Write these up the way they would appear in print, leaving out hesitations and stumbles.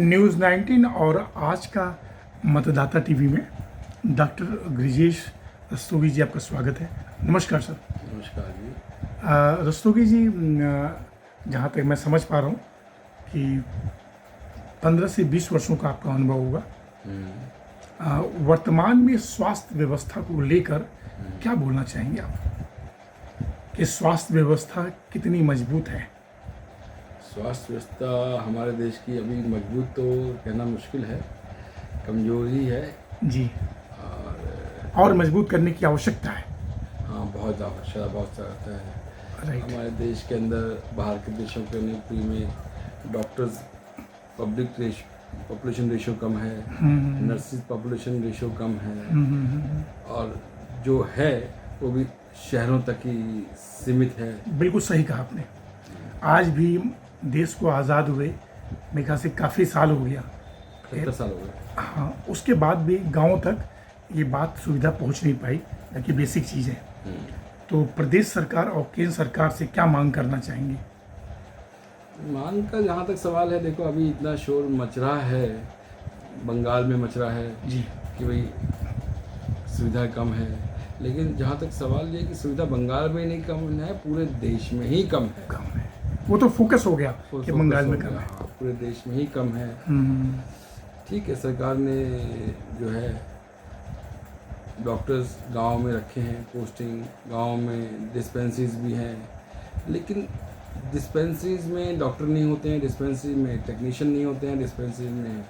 News 19 और आज का मतदाता टीवी में डॉक्टर ब्रिजेश रस्तोगी जी आपका स्वागत है। नमस्कार सर। नमस्कार जी। रस्तोगी जी, जहाँ तक मैं समझ पा रहा हूँ कि 15 से 20 वर्षों का आपका अनुभव होगा। वर्तमान में स्वास्थ्य व्यवस्था को लेकर क्या बोलना चाहेंगे आप कि स्वास्थ्य व्यवस्था कितनी मजबूत है? स्वास्थ्य व्यवस्था हमारे देश की अभी मजबूत तो कहना मुश्किल है, कमजोरी है जी, और मजबूत करने की आवश्यकता है। हाँ, बहुत आवश्यकता, बहुत ज़्यादा है। राइट। हमारे देश के अंदर बाहर के देशों के नियुक्ति में डॉक्टर्स पॉपुलेशन रेशो कम है, नर्सिस पॉपुलेशन रेशो कम है, और जो है वो भी शहरों तक ही सीमित है। बिल्कुल सही कहा आपने। आज भी देश को आज़ाद हुए मेरे ख्याल से काफ़ी साल हो गया, 70 साल हो गए। हाँ, उसके बाद भी गांव तक ये बात सुविधा पहुंच नहीं पाई, ताकि बेसिक चीज़ें। तो प्रदेश सरकार और केंद्र सरकार से क्या मांग करना चाहेंगे? मांग का जहाँ तक सवाल है, देखो अभी इतना शोर मच रहा है, बंगाल में मच रहा है जी कि भाई सुविधा कम है, लेकिन जहाँ तक सवाल ये कि सुविधा बंगाल में नहीं कम है, पूरे देश में ही कम है। कम है, वो तो फोकस हो गया कि बंगाल में कम है। हाँ, पूरे देश में ही कम है। ठीक है, सरकार ने जो है डॉक्टर्स गांव में रखे हैं, पोस्टिंग गांव में, डिस्पेंसरीज भी हैं, लेकिन डिस्पेंसरीज में डॉक्टर नहीं होते हैं, डिस्पेंसरी में टेक्नीशियन नहीं होते हैं, डिस्पेंसरी में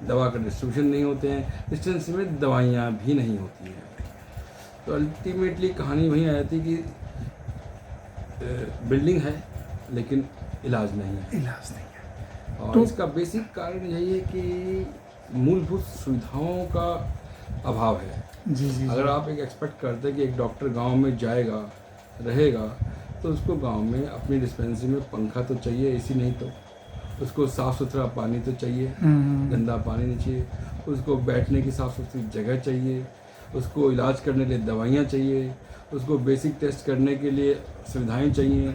दवा का डिस्ट्रीब्यूशन नहीं होते हैं, डिस्पेंसरी में दवाइयाँ भी नहीं होती हैं। तो अल्टीमेटली कहानी वहीं आ जाती कि बिल्डिंग है लेकिन इलाज नहीं है। इलाज नहीं है। और तो इसका बेसिक कारण यही है कि मूलभूत सुविधाओं का अभाव है। जी, अगर आप एक एक्सपेक्ट करते हैं कि एक डॉक्टर गांव में जाएगा, रहेगा, तो उसको गांव में अपनी डिस्पेंसरी में पंखा तो चाहिए, एसी नहीं तो, उसको साफ़ सुथरा पानी तो चाहिए, गंदा पानी नहीं चाहिए, उसको बैठने की साफ़ सुथरी जगह चाहिए, उसको इलाज करने के लिए दवाइयाँ चाहिए, उसको बेसिक टेस्ट करने के लिए सुविधाएं चाहिए।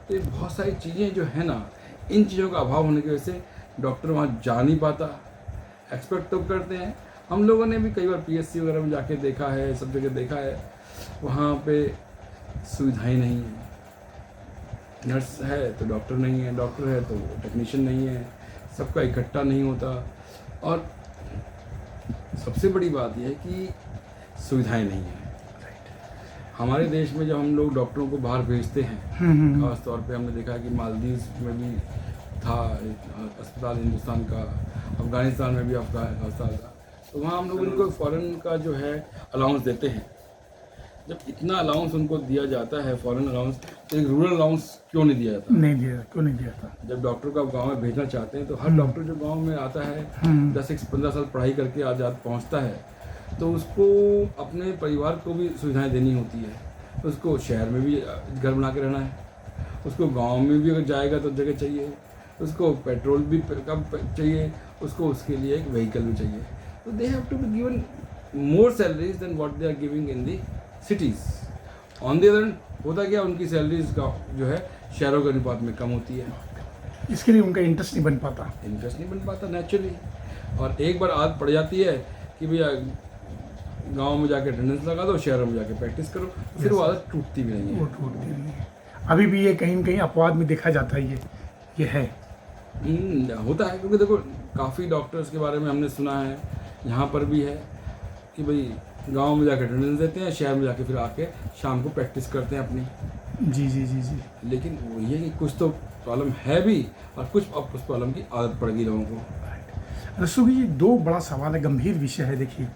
तो ये बहुत सारी चीज़ें जो है ना, इन चीज़ों का अभाव होने की वजह से डॉक्टर वहाँ जा नहीं पाता। एक्सपेक्ट तो करते हैं, हम लोगों ने भी कई बार पीएससी वगैरह में जाके देखा है, सब जगह देखा है, वहाँ पे सुविधाएं नहीं हैं। नर्स है तो डॉक्टर नहीं है, डॉक्टर है तो टेक्नीशियन नहीं है, सबका इकट्ठा नहीं होता। और सबसे बड़ी बात यह है कि सुविधाएं नहीं हैं। हमारे देश में जब हम लोग डॉक्टरों को बाहर भेजते हैं, खास तौर पे हमने देखा कि मालदीव में भी था अस्पताल हिंदुस्तान का, अफ़गानिस्तान में भी अस्पताल था, तो वहाँ हम लोग उनको फ़ॉरेन का जो है अलाउंस देते हैं। जब इतना अलाउंस उनको दिया जाता है, फ़ॉरेन अलाउंस, तो एक रूरल अलाउंस क्यों नहीं दिया जाता? नहीं दिया, क्यों नहीं दिया था? जब डॉक्टर को आप गाँव में भेजना चाहते हैं तो हर डॉक्टर जो गाँव में आता है, 10-15 साल पढ़ाई करके आजाद पहुँचता है, तो उसको अपने परिवार को भी सुविधाएं देनी होती है। उसको शहर में भी घर बना के रहना है, उसको गांव में भी अगर जाएगा तो जगह चाहिए, उसको पेट्रोल भी कम चाहिए, उसको उसके लिए एक व्हीकल भी चाहिए। तो they have to be given more salaries then what they are giving in the cities. On the other hand होता क्या, उनकी सैलरीज का जो है शहरों के अनुपात में कम होती है। इसके लिए उनका इंटरेस्ट नहीं बन पाता नेचुरली। और एक बार आदत पड़ जाती है कि भैया गांव में जाके अटेंडेंस लगा दो, शहरों में जाके प्रैक्टिस करो, फिर वो आदत टूटती भी नहीं है। वो टूटती नहीं है। अभी भी ये कहीं न कहीं अपवाद में देखा जाता है, ये है। होता है, क्योंकि देखो काफ़ी डॉक्टर्स के बारे में हमने सुना है, यहाँ पर भी है कि भाई गांव में जाके अटेंडेंस देते हैं, शहर में जाके फिर आके शाम को प्रैक्टिस करते हैं अपनी। जी। लेकिन वो ये कि कुछ तो प्रॉब्लम है भी, और कुछ अब उस प्रॉब्लम की आदत पड़ गई लोगों को। रस्तोगी जी, दो बड़ा सवाल है, गंभीर विषय है। देखिए,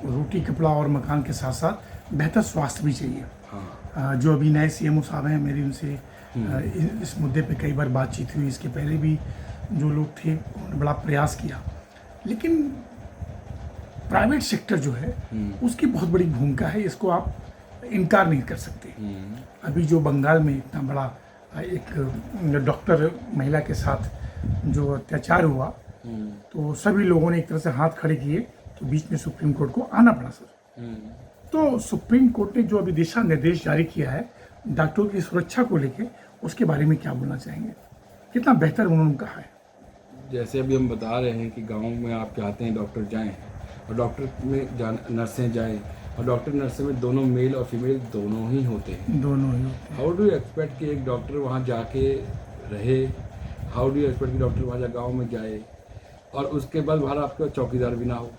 रोटी कपड़ा और मकान के साथ साथ बेहतर स्वास्थ्य भी चाहिए। हाँ। जो अभी नए सीएमओ साहब हैं, मेरी उनसे इस मुद्दे पे कई बार बातचीत हुई। इसके पहले भी जो लोग थे उन्होंने बड़ा प्रयास किया, लेकिन प्राइवेट सेक्टर जो है उसकी बहुत बड़ी भूमिका है, इसको आप इनकार नहीं कर सकते। अभी जो बंगाल में इतना बड़ा एक डॉक्टर महिला के साथ जो अत्याचार हुआ, तो सभी लोगों ने एक तरह से हाथ खड़े किए, तो बीच में सुप्रीम कोर्ट को आना पड़ा सर। तो सुप्रीम कोर्ट ने जो अभी दिशा निर्देश जारी किया है डॉक्टरों की सुरक्षा को लेके, उसके बारे में क्या बोलना चाहेंगे? कितना बेहतर उन्होंने कहा है? जैसे अभी हम बता रहे हैं कि गांव में आप चाहते हैं डॉक्टर जाएं और डॉक्टर में नर्सें जाएं और डॉक्टर नर्सें में दोनों मेल और फीमेल दोनों ही होते हैं। दोनों ही होते हैं। हाउ डू यू एक्सपेक्ट कि एक डॉक्टर वहाँ जाके रहे, हाउ डू यू एक्सपेक्ट कि डॉक्टर वहाँ गाँव में जाए और उसके बाद बाहर आपका चौकीदार भी ना हो,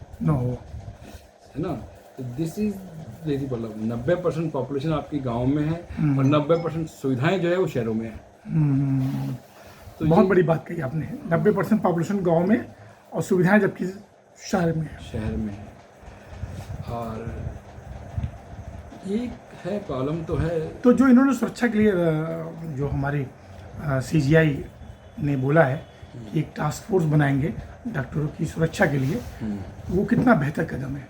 है ना। तो this is very problem. 90% population आपकी गांव में है और 90% सुविधाएं जो है वो शहरों में है। तो बहुत बड़ी बात कही आपने, 90% पॉपुलेशन गांव में और सुविधाएं जबकि शहर में है। और ये है प्रॉब्लम तो है। तो जो इन्होंने सुरक्षा के लिए जो हमारी CGI ने बोला है कि एक टास्क फोर्स बनाएंगे डॉक्टरों की सुरक्षा के लिए, वो कितना बेहतर कदम है।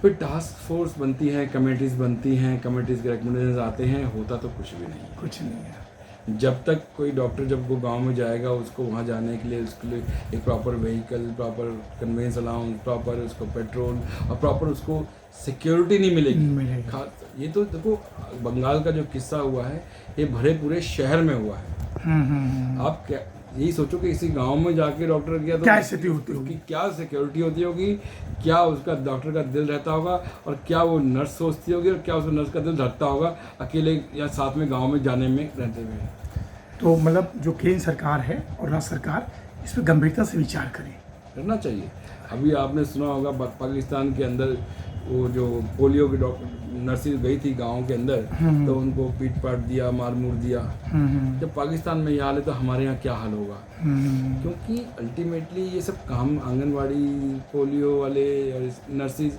फिर टास्क फोर्स बनती है, कमेटीज बनती हैं, कमेटीज के रिकमेंडेशन आते हैं, होता तो कुछ भी नहीं है। कुछ नहीं है। जब तक कोई डॉक्टर जब वो गांव में जाएगा उसको वहाँ जाने के लिए उसके लिए एक proper vehicle, proper convince allowance, proper उसको पेट्रोल और प्रॉपर उसको सिक्योरिटी नहीं मिलेगी। खास ये तो देखो बंगाल का जो किस्सा हुआ है ये भरे पूरे शहर में हुआ है। आप क्या यही सोचो कि इसी गांव में जाके डॉक्टर गया तो क्या स्थिति होती होगी, क्या सिक्योरिटी होती होगी, क्या उसका डॉक्टर का दिल रहता होगा और क्या वो नर्स सोचती होगी और क्या उसको नर्स का दिल धड़कता होगा अकेले या साथ में गांव में जाने में रहते हुए। तो मतलब जो केंद्र सरकार है और राज्य सरकार इस पर गंभीरता से विचार करना चाहिए। अभी आपने सुना होगा पाकिस्तान के अंदर वो जो पोलियो की डॉक्टर नर्सिंग गई थी गांव के अंदर, तो उनको पीट पाट दिया, मार मुर दिया। जब पाकिस्तान में ये हाल है तो हमारे यहाँ क्या हाल होगा। क्योंकि अल्टीमेटली ये सब काम आंगनवाड़ी, पोलियो वाले और नर्सिस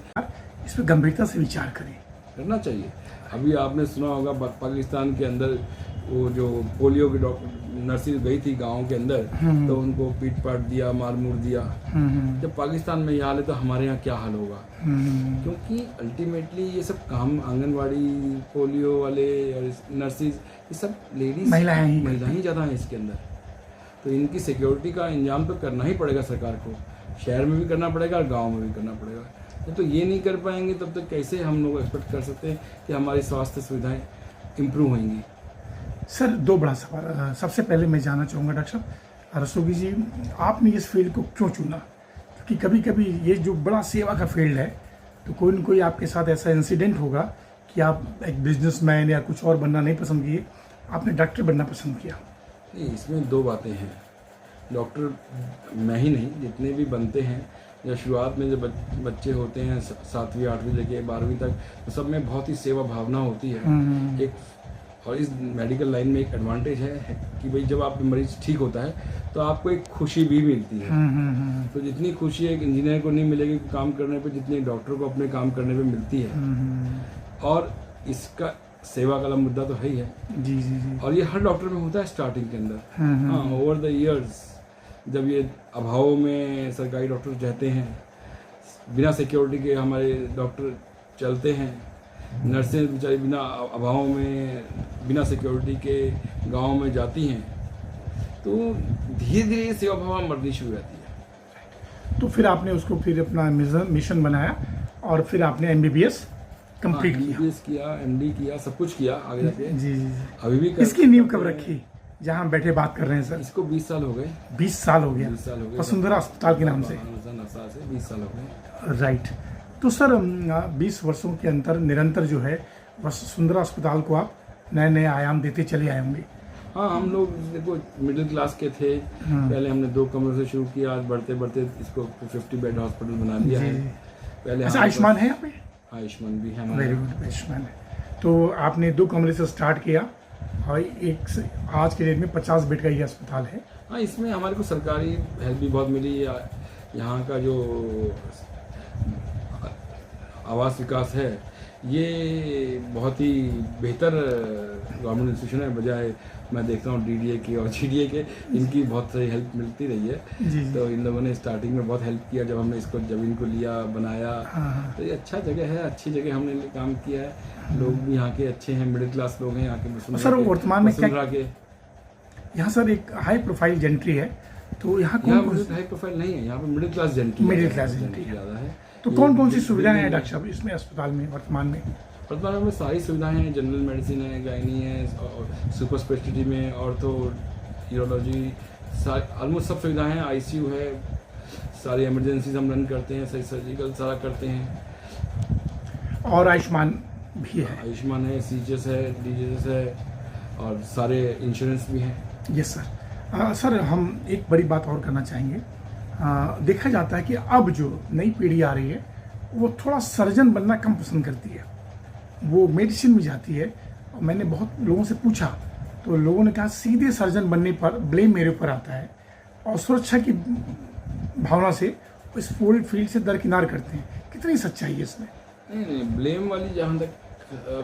इस पर गंभीरता से विचार करना चाहिए। अभी आपने सुना होगा पाकिस्तान के अंदर वो जो पोलियो की डॉक्टर नर्सिंग गई थी गांव के अंदर, तो उनको पीट पाट दिया, मार मुर दिया। जब पाकिस्तान में ये हाल है तो हमारे यहाँ क्या हाल होगा। क्योंकि अल्टीमेटली ये सब काम आंगनवाड़ी, पोलियो वाले और नर्सिस, ये सब लेडीज महिलाएं ही ज़्यादा हैं इसके अंदर। तो इनकी सिक्योरिटी का इंतजाम तो करना ही पड़ेगा सरकार को, शहर में भी करना पड़ेगा और गाँव में भी करना पड़ेगा। तो ये नहीं कर पाएंगे तब तक कैसे हम लोग एक्सपेक्ट कर सकते हैं कि हमारी स्वास्थ्य सुविधाएँ इम्प्रूव होंगी। सर दो बड़ा सवाल, सबसे पहले मैं जानना चाहूँगा डॉक्टर साहब रस्तोगी जी, आपने इस फील्ड को क्यों चुना। क्योंकि कभी कभी ये जो बड़ा सेवा का फील्ड है तो कोई न कोई आपके साथ ऐसा इंसिडेंट होगा कि आप एक बिजनेसमैन या कुछ और बनना नहीं पसंद किए, आपने डॉक्टर बनना पसंद किया। नहीं, इसमें दो बातें हैं। डॉक्टर मैं ही नहीं, जितने भी बनते हैं या शुरुआत में जब बच्चे होते हैं 7वीं 8वीं लेके 12वीं तक, तो सब में बहुत ही सेवा भावना होती है। एक और इस मेडिकल लाइन में एक एडवांटेज है कि भाई जब आप मरीज ठीक होता है तो आपको एक खुशी भी मिलती है। तो जितनी खुशी एक इंजीनियर को नहीं मिलेगी काम करने पे, जितनी डॉक्टर को अपने काम करने पे मिलती है। और इसका सेवा का मुद्दा तो है ही है। जी। और ये हर डॉक्टर में होता है स्टार्टिंग के अंदर। हाँ, ओवर द ईयर्स जब ये अभाव में सरकारी डॉक्टर रहते हैं, बिना सिक्योरिटी के हमारे डॉक्टर चलते हैं, नर्सें बेचारी बिना अभाव में बिना सिक्योरिटी के गांव में जाती हैं, तो धीरे धीरे सेवा भाव मरनी शुरू रहती है। तो फिर आपने उसको फिर अपना मिशन बनाया और फिर आपने MBBS कंप्लीट किया, MD किया, सब कुछ किया आगे जाके। जी। अभी भी इसकी नींव कब रखी जहाँ हम बैठे बात कर रहे हैं सर? इसको 20 साल हो गए। 20 साल हो गया। वसुंधरा अस्पताल के नाम से 20 साल हो गए। राइट। तो सर 20 वर्षों के अंतर निरंतर जो है वसुंधरा अस्पताल को आप नए नए आयाम देते चले आए होंगे। हाँ, हम लोग देखो मिडिल क्लास के थे। पहले हमने 2 कमरों से शुरू किया, आज बढ़ते बढ़ते इसको 50 बेड हॉस्पिटल बना दिया है। पहले आयुष्मान है यहाँ पे? आयुष्मान भी है। वेरी गुड, आयुष्मान है। तो आपने 2 कमरे से स्टार्ट किया और आज के डेट में 50 बेड का ये अस्पताल है। हाँ, इसमें हमारे को सरकारी हेल्प भी बहुत मिली। यहाँ का जो आवास विकास है ये बहुत ही बेहतर गवर्नमेंट इंस्टीट्यूशन है, बजाय मैं देखता हूँ DDA की और GDA के। इनकी बहुत सारी हेल्प मिलती रही है। तो इन लोगों ने स्टार्टिंग में बहुत हेल्प किया जब हमने इसको जमीन को लिया, बनाया। तो ये अच्छा जगह है, अच्छी जगह हमने काम किया है। लोग भी यहाँ के अच्छे हैं, मिडिल क्लास लोग हैं यहाँ के। सर वर्तमान में क्या के यहाँ सर एक हाई प्रोफाइल जेंट्री है, तो यहाँ हाई प्रोफाइल नहीं है, यहाँ पे मिडिल क्लास जेंट्री ज़्यादा है। तो कौन कौन सी सुविधाएं हैं डॉक्टर साहब इसमें अस्पताल में वर्तमान में? वर्तमान में सारी सुविधाएं हैं। जनरल मेडिसिन है, गायनी है, और सुपर स्पेशलिटी में ऑर्थो, यूरोलॉजी, ऑलमोस्ट सब सुविधाएं हैं, आईसीयू है, सारी इमरजेंसीज हम रन करते हैं, सही सर्जिकल सारा करते हैं। और आयुष्मान भी है। आयुष्मान है, सीजीएस है, डीजीएस है और सारे इंश्योरेंस भी हैं। Yes sir. सर हम एक बड़ी बात और करना चाहेंगे। देखा जाता है कि अब जो नई पीढ़ी आ रही है वो थोड़ा सर्जन बनना कम पसंद करती है, वो मेडिसिन में जाती है। और मैंने बहुत लोगों से पूछा तो लोगों ने कहा सीधे सर्जन बनने पर ब्लेम मेरे ऊपर आता है और सुरक्षा की भावना से इस पूरे फील्ड से दरकिनार करते हैं। कितनी सच्चाई है इसमें? नहीं, ब्लेम वाली जहाँ तक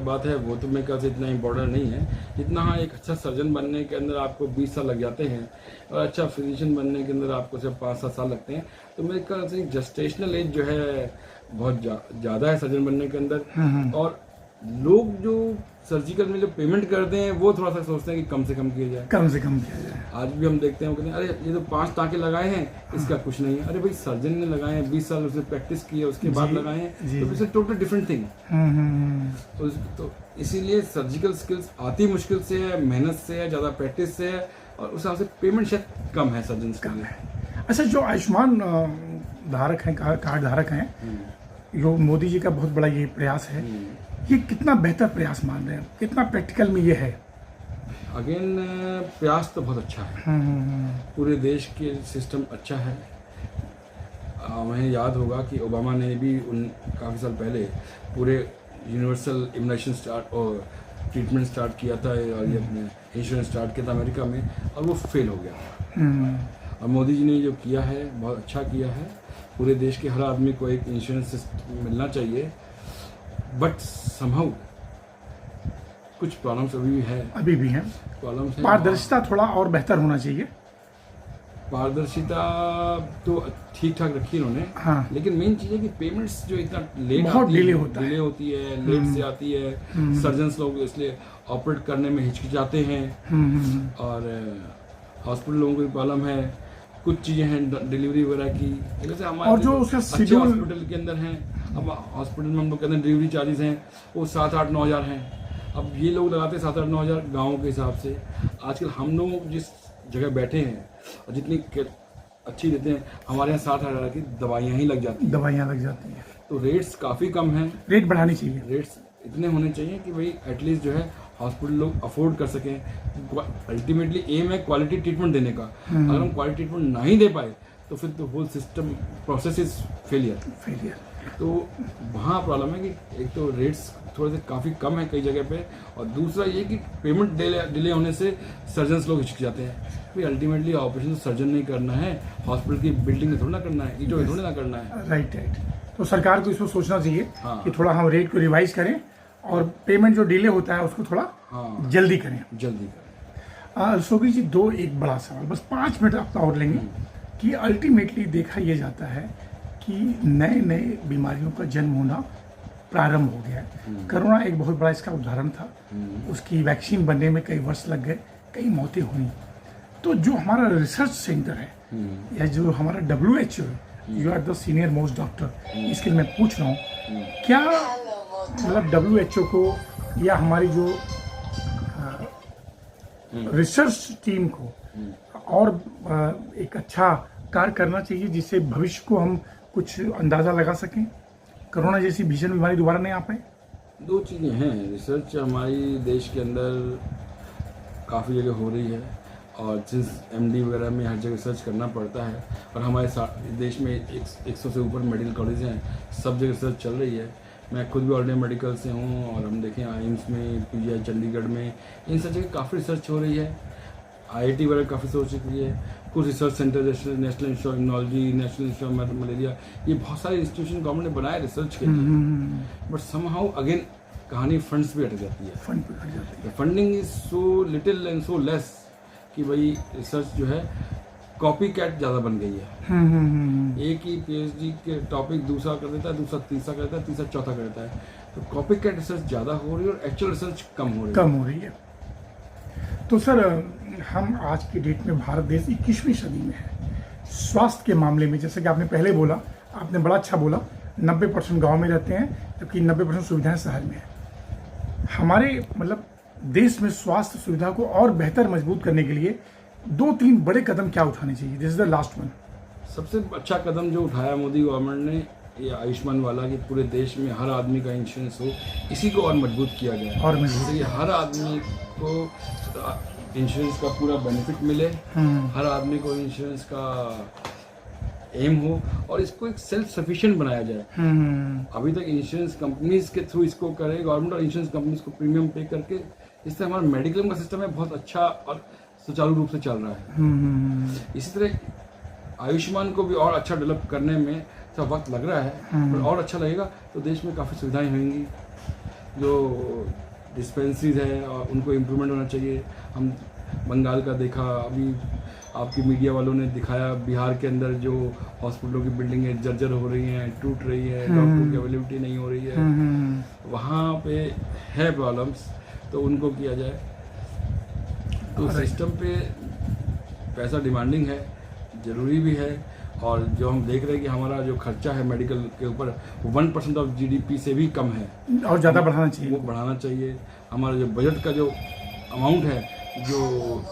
बात है वो तो मेरे ख्याल से इतना इम्पोर्टेंट नहीं है जितना हाँ एक अच्छा सर्जन बनने के अंदर आपको 20 साल लग जाते हैं और अच्छा फिजिशियन बनने के अंदर आपको सिर्फ 5-7 साल लगते हैं। तो मेरे ख्याल से जस्टेशनल एज जो है बहुत ज़्यादा है सर्जन बनने के अंदर। और लोग जो सर्जिकल में जो पेमेंट करते हैं वो थोड़ा सा सोचते हैं कि कम से कम किया जाए, कम से कम किया जाए। आज भी हम देखते हैं वो कहते हैं अरे ये तो 5 टाँके लगाए हैं, इसका कुछ नहीं है। अरे भाई सर्जन ने लगाए हैं, 20 साल उसने प्रैक्टिस की है, उसके बाद लगाए हैं, तो इट्स टोटल डिफरेंट थिंग। तो इसीलिए सर्जिकल स्किल्स आती मुश्किल से है, मेहनत से है, ज़्यादा प्रैक्टिस से है और उस हिसाब से पेमेंट शायद कम है सर्जन के लिए। अच्छा, जो आयुष्मान धारक हैं, कार्ड धारक हैं, जो मोदी जी का बहुत बड़ा ये प्रयास है, ये कितना बेहतर प्रयास मान रहे हैं? कितना प्रैक्टिकल में ये है? अगेन प्रयास तो बहुत अच्छा है, पूरे देश के सिस्टम अच्छा है। हमें याद होगा कि ओबामा ने भी काफ़ी साल पहले पूरे यूनिवर्सल इम्यूनाइजेशन ट्रीटमेंट स्टार्ट किया था और ये अपने इंश्योरेंस स्टार्ट किया था अमेरिका में और वो फेल हो गया। और मोदी जी ने जो किया है बहुत अच्छा किया है। पूरे देश के हर आदमी को एक इंश्योरेंस सिस्टम मिलना चाहिए, बट समहाउ कुछ प्रॉब्लम्स अभी भी हैं। प्रॉब्लम्स हैं। पारदर्शिता थोड़ा और बेहतर होना चाहिए। पारदर्शिता तो ठीक ठाक रखी इन्होंने, हाँ। लेकिन मेन चीज़ है कि पेमेंट्स जो इतना लेट बहुत डिले होती है, लेट से आती है। सर्जन्स लोग इसलिए ऑपरेट करने में हिचकिचाते हैं और हॉस्पिटल लोगों को भी प्रॉब्लम है। कुछ चीज़ें हैं डिलीवरी वगैरह की, जैसे हमारे और जो उसका शेड्यूल हॉस्पिटल के अंदर हैं। अब हॉस्पिटल में हम लोग कहते हैं डिलीवरी चार्जेस हैं वो 7-8-9 हज़ार हैं। अब ये लोग लगाते हैं 7-8-9 हज़ार गाँव के हिसाब से। आजकल हम लोग जिस जगह बैठे हैं और जितनी अच्छी देते हैं, हमारे यहाँ 60,000 की दवाइयाँ ही लग जाती हैं। तो रेट्स काफ़ी कम हैं। रेट बढ़ानी चाहिए। रेट्स इतने होने चाहिए कि भाई एटलीस्ट जो है हॉस्पिटल लोग अफोर्ड कर सकें। अल्टीमेटली एम है क्वालिटी ट्रीटमेंट देने का। अगर हम क्वालिटी ट्रीटमेंट नहीं दे पाए तो फिर तो whole system process is failure. तो वहाँ प्रॉब्लम है कि एक तो रेट्स थोड़े से काफ़ी कम है कई जगह पे, और दूसरा ये कि पेमेंट डिले होने से सर्जन्स लोग हिचक जाते हैं। भाई अल्टीमेटली ऑपरेशन तो सर्जन नहीं करना है, हॉस्पिटल की बिल्डिंग में थोड़ा ना करना है, ईंटों में थोड़ा ना करना है। राइट। तो सरकार को इसको सोचना चाहिए हाँ। कि थोड़ा हम रेट को रिवाइज करें और पेमेंट जो डिले होता है उसको थोड़ा जल्दी करें। सोगी जी, एक बड़ा सवाल, बस 5 मिनट अपना और लेंगे कि अल्टीमेटली देखा यह जाता है कि नए नए बीमारियों का जन्म होना प्रारंभ हो गया है। कोरोना एक बहुत बड़ा इसका उदाहरण था। उसकी वैक्सीन बनने में कई वर्ष लग गए, कई मौतें हुई। तो जो हमारा रिसर्च सेंटर है या जो हमारा WHO है, you are the senior most doctor, इसके लिए मैं पूछ रहा हूँ, क्या मतलब WHO को या हमारी जो रिसर्च टीम को और एक अच्छा कार्य करना चाहिए जिससे भविष्य को हम कुछ अंदाज़ा लगा सकें, कोरोना जैसी भीषण बीमारी दोबारा नहीं आ पाए? 2 चीज़ें हैं। रिसर्च हमारी देश के अंदर काफ़ी जगह हो रही है और जिस MD वगैरह में हर जगह रिसर्च करना पड़ता है, और हमारे देश में 100 से ऊपर मेडिकल कॉलेज हैं, सब जगह रिसर्च चल रही है। मैं खुद भी ऑर्डिनरी मेडिकल से हूँ और हम देखें AIIMS में, PGI चंडीगढ़ में, इन सब जगह काफ़ी रिसर्च हो रही है। IIT वगैरह काफ़ी सोच चुकी है। कुछ रिसर्च सेंटर जैसे national institute of immunology, national institute of malaria, ये बहुत सारे इंस्टीट्यूशन गवर्नमेंट ने बनाए रिसर्च के लिए, बट समहाउ अगेन कहानी फंड्स पे अटक जाती है। Funding is so little and so less कि भाई रिसर्च जो है कॉपी कैट ज़्यादा बन गई है। एक ही PhD के टॉपिक दूसरा कर देता है, दूसरा तीसरा कर देता है, तीसरा चौथा कर देता है। तो कॉपी कैट रिसर्च ज़्यादा हो रही है और एक्चुअल रिसर्च कम हो रही है। तो सर, हम आज की डेट में भारत देश 21वीं सदी में है। स्वास्थ्य के मामले में जैसे कि आपने पहले बोला, आपने बड़ा अच्छा बोला, 90% गाँव में रहते हैं जबकि 90% सुविधाएं शहर में है। हमारे मतलब देश में स्वास्थ्य सुविधा को और बेहतर मजबूत करने के लिए 2-3 बड़े कदम क्या उठाने चाहिए? This is the last one. सबसे अच्छा कदम जो उठाया मोदी गवर्नमेंट ने, ये आयुष्मान वाला, कि पूरे देश में हर आदमी का इंश्योरेंस हो, इसी को और मजबूत किया गया और मजबूत जैसे कि हर आदमी को इंश्योरेंस का पूरा बेनिफिट मिले, हर आदमी को इंश्योरेंस का एम हो, और इसको एक सेल्फ सफिशिएंट बनाया जाए। अभी तक इंश्योरेंस कंपनीज के थ्रू इसको करे गवर्नमेंट, और इंश्योरेंस कंपनीज को प्रीमियम पे करके, इससे हमारा मेडिक्लेम का सिस्टम है बहुत अच्छा और सुचारू रूप से चल रहा है। इसी तरह आयुष्मान को भी और अच्छा डेवलप करने में थोड़ा वक्त लग रहा है, पर और अच्छा लगेगा तो देश में काफ़ी सुविधाएं होंगी। जो डिस्पेंसरीज है और उनको इम्प्रूवमेंट होना चाहिए। हम बंगाल का देखा, अभी आपकी मीडिया वालों ने दिखाया, बिहार के अंदर जो हॉस्पिटलों की बिल्डिंगें जर्जर हो रही हैं, टूट रही है, डॉक्टर की अवेलेबिलिटी नहीं हो रही है, वहाँ पे है प्रॉब्लम्स, तो उनको किया जाए। तो सिस्टम पे पैसा डिमांडिंग है, ज़रूरी भी है, और जो हम देख रहे हैं कि हमारा जो खर्चा है मेडिकल के ऊपर 1% ऑफ GDP से भी कम है, और ज़्यादा बढ़ाना चाहिए। वो बढ़ाना चाहिए। हमारा जो बजट का जो अमाउंट है, जो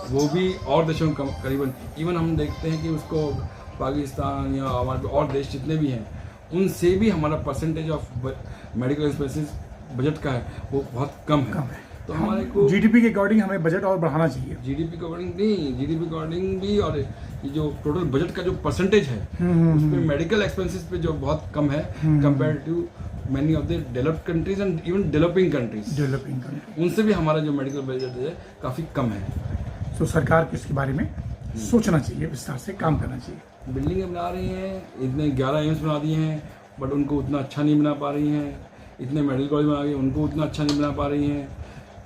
वो भी और देशों में करीबन, इवन हम देखते हैं कि उसको पाकिस्तान या हमारे और देश जितने भी हैं, उनसे भी हमारा percentage of medical expenses budget का है वो बहुत कम है। तो हमारे को GDP के अकॉर्डिंग हमें बजट और बढ़ाना चाहिए। GDP के अकॉर्डिंग नहीं, GDP के अकॉर्डिंग भी, और ये जो टोटल बजट का जो परसेंटेज है उसमें मेडिकल एक्सपेंसेस पे जो बहुत कम है compare to many of the developed countries and even developing countries, उनसे भी हमारा जो मेडिकल बजट है काफ़ी कम है। तो सरकार को इसके बारे में सोचना चाहिए, विस्तार से काम करना चाहिए। बिल्डिंगें बना रही हैं, इतने 11 एम्स बना दिए हैं, बट उनको उतना अच्छा नहीं बना पा रही हैं। इतने मेडिकल कॉलेज बना गए, उनको उतना अच्छा नहीं बना पा रही हैं।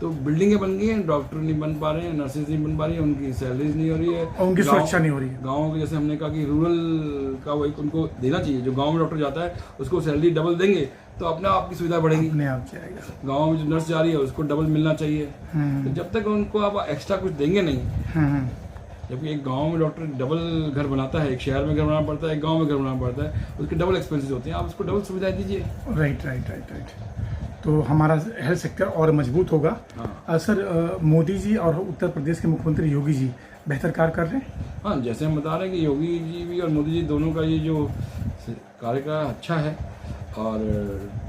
तो बिल्डिंगें बन गई हैं, डॉक्टर नहीं बन पा रहे हैं, नर्सेज नहीं बन पा रही हैं, उनकी सैलरीज नहीं हो रही है, और उनकी सुरक्षा नहीं हो रही है। गाँव के जैसे हमने कहा कि रूरल का वो एक उनको देना चाहिए, जो गाँव में डॉक्टर जाता है उसको सैलरी डबल देंगे तो अपने आप की सुविधा बढ़ेगी। अपने आप जाएगा। गाँव में जो नर्स जा रही है उसको डबल मिलना चाहिए। तो जब तक उनको आप एक्स्ट्रा कुछ देंगे नहीं, जबकि एक गांव में डॉक्टर डबल घर बनाता है, एक शहर में घर बनाना पड़ता है, एक गांव में घर बनाना पड़ता है, उसके डबल एक्सपेंसेस होते हैं, आप उसको डबल सुविधाएं दीजिए। राइट। तो हमारा हेल्थ सेक्टर और मजबूत होगा। हाँ। सर, मोदी जी और उत्तर प्रदेश के मुख्यमंत्री योगी जी बेहतर कार्य कर रहे हैं। हाँ, जैसे हम बता रहे हैं कि योगी जी भी और मोदी जी दोनों का ये जो कार्यकाल अच्छा है, और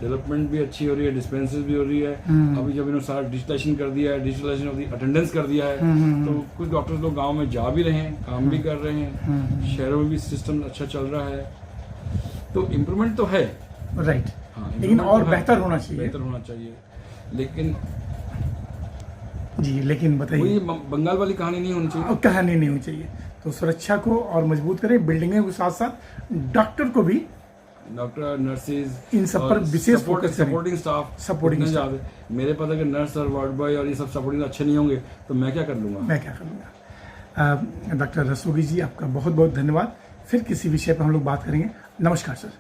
डेवलपमेंट भी अच्छी हो रही है, डिस्पेंसरीज भी हो रही है। अभी जब इन्होंने सारा डिजिटलाइजेशन कर दिया है, डिजिटलाइजेशन ऑफ दी अटेंडेंस कर दिया है, तो कुछ डॉक्टर्स लोग गांव में जा भी रहे हैं, काम भी कर रहे हैं, शहरों में भी सिस्टम अच्छा चल रहा है। तो इम्प्रूवमेंट तो है, राइट। हाँ, लेकिन और तो बेहतर होना चाहिए। बेहतर होना चाहिए, लेकिन जी, लेकिन बताइए, वही बंगाल वाली कहानी नहीं होनी चाहिए। कहानी नहीं होनी चाहिए। तो सुरक्षा को और मजबूत करें, बिल्डिंगों के साथ साथ डॉक्टर को भी, डॉक्टर, नर्सेज, इन सब पर विशेष फोकस करें। सपोर्टिंग स्टाफ मेरे पास अगर नर्स और वार्ड बॉय और ये सब सपोर्टिंग अच्छे नहीं होंगे तो मैं क्या कर लूँगा। डॉक्टर रस्तोगी जी, आपका बहुत बहुत धन्यवाद। फिर किसी विषय पर हम लोग बात करेंगे। नमस्कार सर।